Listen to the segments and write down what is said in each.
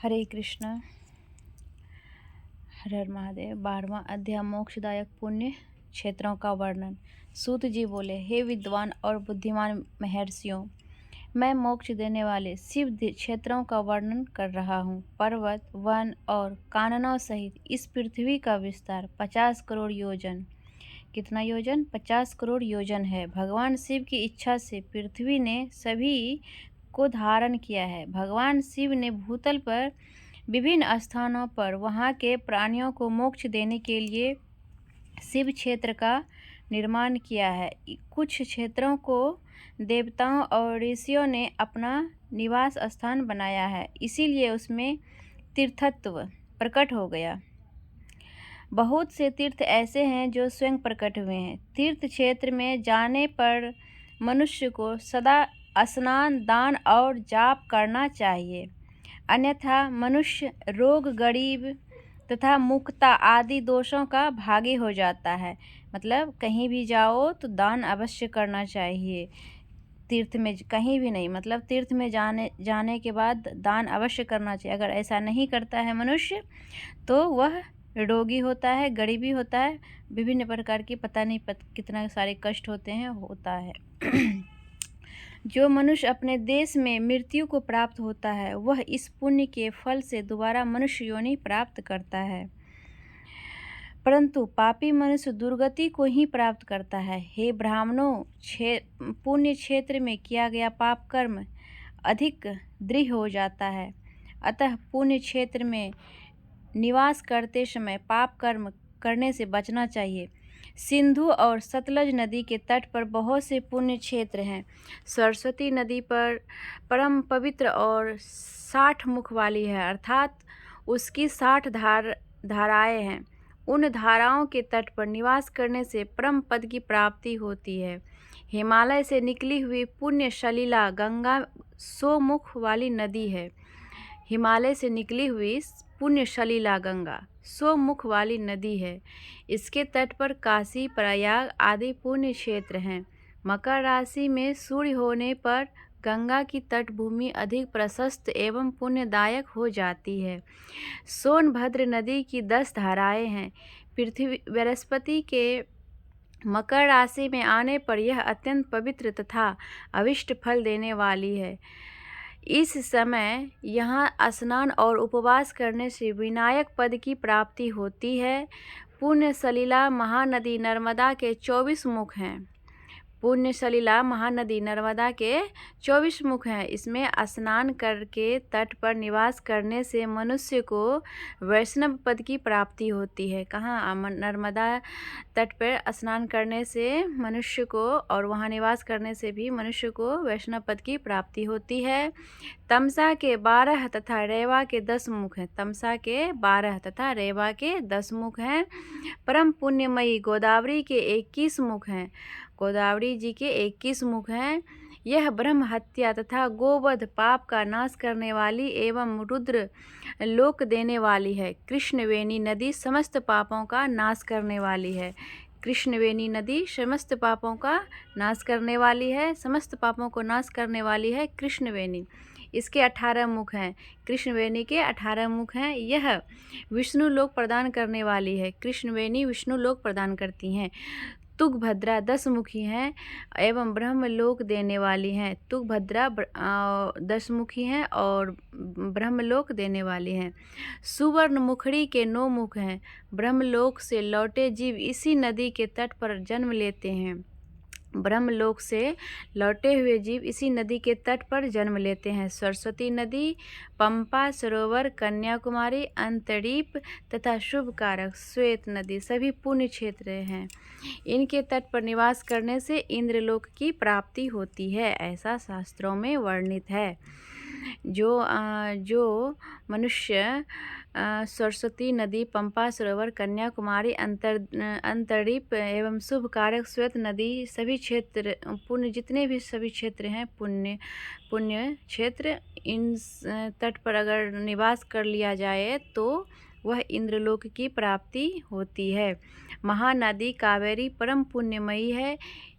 हरे कृष्ण। हर हर महादेव। 12वां अध्याय मोक्षदायक पुण्य क्षेत्रों का वर्णन। सूत जी बोले, हे विद्वान और बुद्धिमान महर्षियों, मैं मोक्ष देने वाले शिव क्षेत्रों का वर्णन कर रहा हूँ। पर्वत, वन और काननों सहित इस पृथ्वी का विस्तार 50 करोड़ योजन। कितना योजन? 50 करोड़ योजन है। भगवान शिव की इच्छा से पृथ्वी ने सभी को धारण किया है। भगवान शिव ने भूतल पर विभिन्न स्थानों पर वहाँ के प्राणियों को मोक्ष देने के लिए शिव क्षेत्र का निर्माण किया है। कुछ क्षेत्रों को देवताओं और ऋषियों ने अपना निवास स्थान बनाया है, इसीलिए उसमें तीर्थत्व प्रकट हो गया। बहुत से तीर्थ ऐसे हैं जो स्वयं प्रकट हुए हैं। तीर्थ क्षेत्र में जाने पर मनुष्य को सदा स्नान, दान और जाप करना चाहिए, अन्यथा मनुष्य रोग, गरीब तथा मुक्ता आदि दोषों का भागी हो जाता है। मतलब कहीं भी जाओ तो दान अवश्य करना चाहिए। तीर्थ में कहीं भी नहीं, मतलब तीर्थ में जाने के बाद दान अवश्य करना चाहिए। अगर ऐसा नहीं करता है मनुष्य तो वह रोगी होता है, गरीबी होता है, विभिन्न प्रकार की पता नहीं कितना सारे कष्ट होते हैं, होता है। जो मनुष्य अपने देश में मृत्यु को प्राप्त होता है वह इस पुण्य के फल से दोबारा मनुष्य योनि प्राप्त करता है, परंतु पापी मनुष्य दुर्गति को ही प्राप्त करता है। हे ब्राह्मणों, पुण्य क्षेत्र में किया गया पाप कर्म अधिक दृढ़ हो जाता है, अतः पुण्य क्षेत्र में निवास करते समय पाप कर्म करने से बचना चाहिए। सिंधु और सतलज नदी के तट पर बहुत से पुण्य क्षेत्र हैं। सरस्वती नदी पर परम पवित्र और 60 मुख वाली है, अर्थात उसकी 60 धाराएं हैं। उन धाराओं के तट पर निवास करने से परम पद की प्राप्ति होती है। हिमालय से निकली हुई पुण्य सलिला गंगा 100 मुख वाली नदी है। हिमालय से निकली हुई पुण्य सलिला गंगा 100 मुख वाली नदी है। इसके तट पर काशी, प्रयाग आदि पुण्य क्षेत्र हैं। मकर राशि में सूर्य होने पर गंगा की तटभूमि अधिक प्रशस्त एवं पुण्यदायक हो जाती है। सोनभद्र नदी की 10 धाराएं हैं। पृथ्वी बृहस्पति के मकर राशि में आने पर यह अत्यंत पवित्र तथा अभिष्ट फल देने वाली है। इस समय यहाँ स्नान और उपवास करने से विनायक पद की प्राप्ति होती है। पुण्य सलिला महानदी नर्मदा के 24 मुख हैं। पुण्य सलिला महानदी नर्मदा के 24 मुख हैं। इसमें स्नान करके तट पर निवास करने से मनुष्य को वैष्णव पद की प्राप्ति होती है। कहाँ? नर्मदा तट पर स्नान करने से मनुष्य को और वहाँ निवास करने से भी मनुष्य को वैष्णव पद की प्राप्ति होती है। तमसा के 12 तथा रेवा के 10 मुख हैं। तमसा के 12 तथा रेवा के 10 मुख हैं। परम पुण्यमयी गोदावरी के 21 मुख हैं। गोदावरी जी के 21 मुख हैं। यह ब्रह्म हत्या तथा गोवध पाप का नाश करने वाली एवं रुद्र लोक देने वाली है। कृष्णवेणी नदी समस्त पापों का नाश करने वाली है। कृष्णवेणी नदी समस्त पापों का नाश करने वाली है। समस्त पापों को नाश करने वाली है कृष्णवेणी। इसके 18 मुख हैं। कृष्णवेणी के 18 मुख हैं। यह विष्णु लोक प्रदान करने वाली है। कृष्णवेणी विष्णु लोक प्रदान करती हैं। तुंगभद्रा 10 मुखी हैं एवं ब्रह्मलोक देने वाली हैं। तुंगभद्रा 10 मुखी हैं और ब्रह्मलोक देने वाली हैं। सुवर्ण मुखड़ी के 9 मुख हैं। ब्रह्मलोक से लौटे जीव इसी नदी के तट पर जन्म लेते हैं। ब्रह्मलोक से लौटे हुए जीव इसी नदी के तट पर जन्म लेते हैं। सरस्वती नदी, पंपा सरोवर, कन्याकुमारी, अंतरीप तथा शुभकारक श्वेत नदी सभी पुण्य क्षेत्र हैं। इनके तट पर निवास करने से इंद्रलोक की प्राप्ति होती है, ऐसा शास्त्रों में वर्णित है। जो मनुष्य सरस्वती नदी, पंपा सरोवर, कन्याकुमारी, अंतरीप एवं शुभ कारक श्वेत नदी सभी क्षेत्र पुण्य, जितने भी सभी क्षेत्र हैं पुण्य क्षेत्र, इन तट पर अगर निवास कर लिया जाए तो वह इंद्रलोक की प्राप्ति होती है। महानदी कावेरी परम पुण्यमयी है।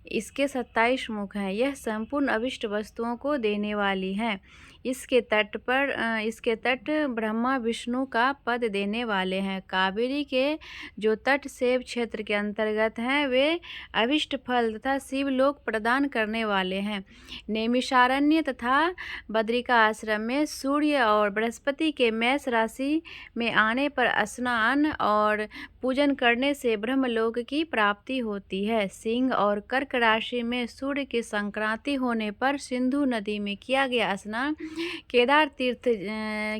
इसके 27 मुख हैं। यह संपूर्ण अभिष्ट वस्तुओं को देने वाली हैं। इसके तट ब्रह्मा विष्णु का पद देने वाले हैं। कावेरी के जो तट सेव क्षेत्र के अंतर्गत हैं वे अभिष्ट फल तथा शिवलोक प्रदान करने वाले हैं। नैमिषारण्य तथा बद्रिका आश्रम में सूर्य और बृहस्पति के मेष राशि में आने पर स्नान और पूजन करने से ब्रह्मलोक की प्राप्ति होती है। सिंह और कर्क राशि में सूर्य की संक्रांति होने पर सिंधु नदी में किया गया स्नान केदार तीर्थ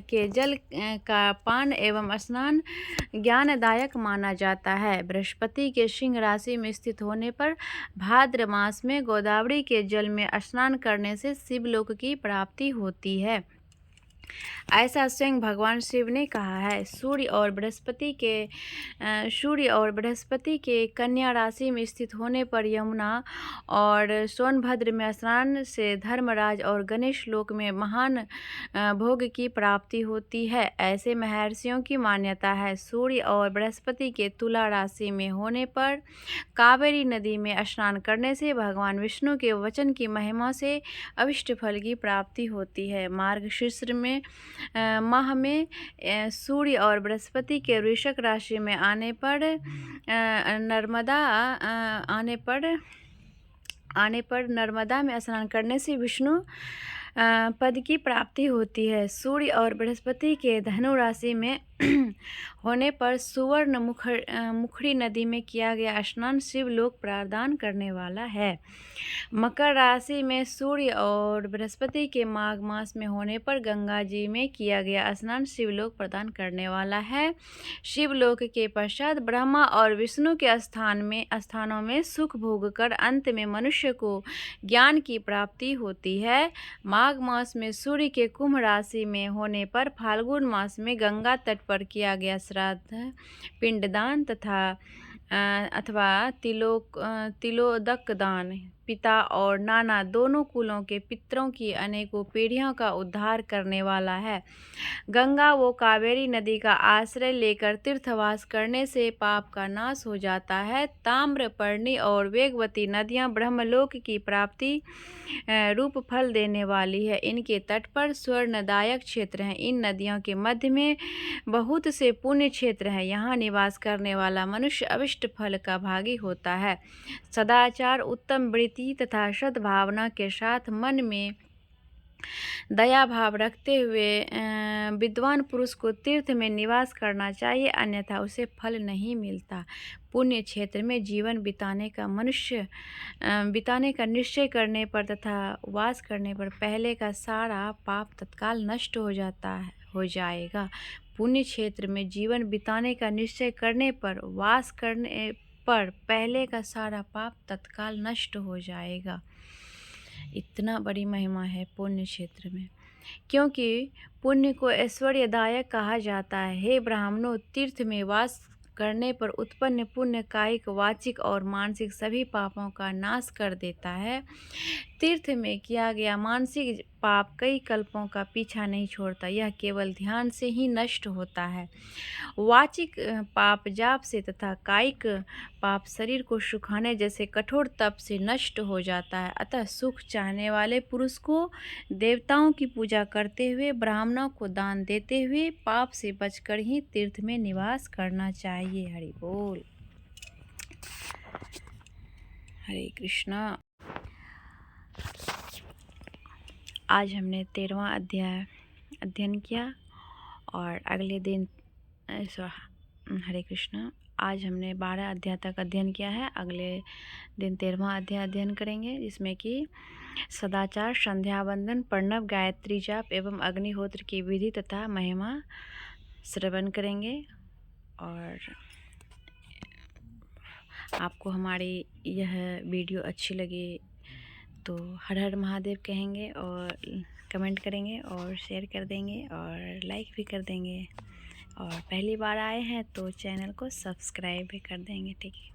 के जल का पान एवं स्नान ज्ञानदायक माना जाता है। बृहस्पति के सिंह राशि में स्थित होने पर भाद्र मास में गोदावरी के जल में स्नान करने से शिवलोक की प्राप्ति होती है, ऐसा स्वयं भगवान शिव ने कहा है। सूर्य और बृहस्पति के कन्या राशि में स्थित होने पर यमुना और सोनभद्र में स्नान से धर्मराज और गणेश लोक में महान भोग की प्राप्ति होती है, ऐसे महर्षियों की मान्यता है। सूर्य और बृहस्पति के तुला राशि में होने पर कावेरी नदी में स्नान करने से भगवान विष्णु के वचन की महिमा से अभिष्ट फल की प्राप्ति होती है। मार्गशीर्ष माह में सूर्य और बृहस्पति के वृश्चिक राशि में आने पर नर्मदा में स्नान करने से विष्णु पद की प्राप्ति होती है। सूर्य और बृहस्पति के धनु राशि में होने पर सुवर्ण मुखरी नदी में किया गया स्नान शिवलोक प्रदान करने वाला है। मकर राशि में सूर्य और बृहस्पति के माघ मास में होने पर गंगा जी में किया गया स्नान शिवलोक प्रदान करने वाला है। शिवलोक के पश्चात ब्रह्मा और विष्णु के स्थानों में सुख भोग कर अंत में मनुष्य को ज्ञान की प्राप्ति होती है। माघ मास में सूर्य के कुंभ राशि में होने पर फाल्गुन मास में गंगा तट पर किया गया श्राद्ध पिंडदान अथवा तिलोदक दान पिता और नाना दोनों कुलों के पितरों की अनेकों पीढ़ियों का उद्धार करने वाला है। गंगा व कावेरी नदी का आश्रय लेकर तीर्थवास करने से पाप का नाश हो जाता है। ताम्रपर्णी और वेगवती नदियां ब्रह्मलोक की प्राप्ति रूप फल देने वाली है। इनके तट पर स्वर्णदायक क्षेत्र हैं। इन नदियों के मध्य में बहुत से पुण्य क्षेत्र हैं। यहाँ निवास करने वाला मनुष्य अभिष्ट फल का भागी होता है। सदाचार, उत्तम वृत्ति तथा सद्भावना के साथ मन में दया भाव रखते हुए विद्वान पुरुष को तीर्थ में निवास करना चाहिए, अन्यथा उसे फल नहीं मिलता। पुण्य क्षेत्र में जीवन बिताने का निश्चय करने पर तथा वास करने पर पहले का सारा पाप तत्काल नष्ट हो जाएगा। पुण्य क्षेत्र में जीवन बिताने का निश्चय करने पर वास करने पर पहले का सारा पाप तत्काल नष्ट हो जाएगा। इतना बड़ी महिमा है पुण्य क्षेत्र में, क्योंकि पुण्य को ऐश्वर्यदायक कहा जाता है। हे ब्राह्मणों, तीर्थ में वास करने पर उत्पन्न पुण्य कायिक, वाचिक और मानसिक सभी पापों का नाश कर देता है। तीर्थ में किया गया मानसिक पाप कई कल्पों का पीछा नहीं छोड़ता, यह केवल ध्यान से ही नष्ट होता है। वाचिक पाप जाप से तथा कायिक पाप शरीर को सुखाने जैसे कठोर तप से नष्ट हो जाता है। अतः सुख चाहने वाले पुरुष को देवताओं की पूजा करते हुए, ब्राह्मणों को दान देते हुए पाप से बचकर ही तीर्थ में निवास करना चाहिए। हरि बोल। हरे कृष्णा। आज हमने 13वां अध्याय अध्ययन किया और अगले दिन हरे कृष्णा। आज हमने 12 अध्याय तक अध्ययन किया है। अगले दिन 13वां अध्याय अध्ययन करेंगे, जिसमें कि सदाचार, संध्या वंदन, प्रणव, गायत्री जाप एवं अग्निहोत्र की विधि तथा महिमा श्रवण करेंगे। और आपको हमारी यह वीडियो अच्छी लगी तो हर हर महादेव कहेंगे और कमेंट करेंगे और शेयर कर देंगे और लाइक भी कर देंगे। और पहली बार आए हैं तो चैनल को सब्सक्राइब भी कर देंगे। ठीक है।